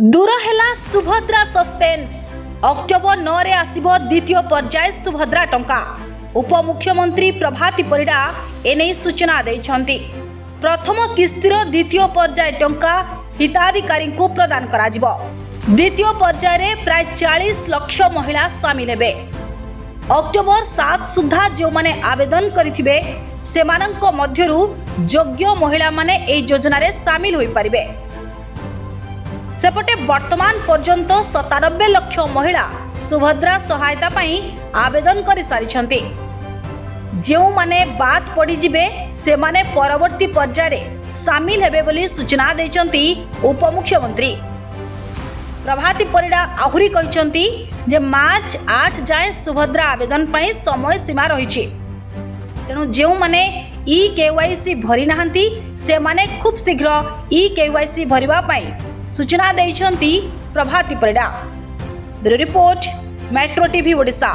दूर है Subhadra suspense. October 9 रे आसिबो द्वितीय पर्याय सुभद्रा टंका। उपमुख्यमंत्री प्रभाती परिडा एने सूचना दैछंती। प्रथम किस्तीर द्वितीय पर्याय टंका हिताधिकारी को प्रदान कराजिबो। द्वितीय पर्याय रे प्राय 40 लाख महिला शामिल हेबे। अक्टोबर 7 सुधा जो माने आवेदन करिथिबे सेमानंक मध्यरु योग्य महिला माने एई योजना रे शामिल होई परिबे। सेपटे वर्तमान पर्यंत 97 लाख महिला सुभद्रा सहायता पाई आवेदन कर सारी। जो माने बात पड़ी जिबे से माने परवर्ती पर्याय शामिल हेबे बोली सूचना देइचंती उपमुख्यमंत्री प्रभाती परिडा। आहुरी कहिसंती जे मार्च 8 जाए सुभद्रा आवेदन पाई समय सीमा रहिछि। तेणु जो माने ई-केवाईसी भरी नाहंती से माने खूब शीघ्र ई-केवाईसी भरिबा पाई सूचना देइछंती Prabhati Parida. Bureau report, metro TV Odisha.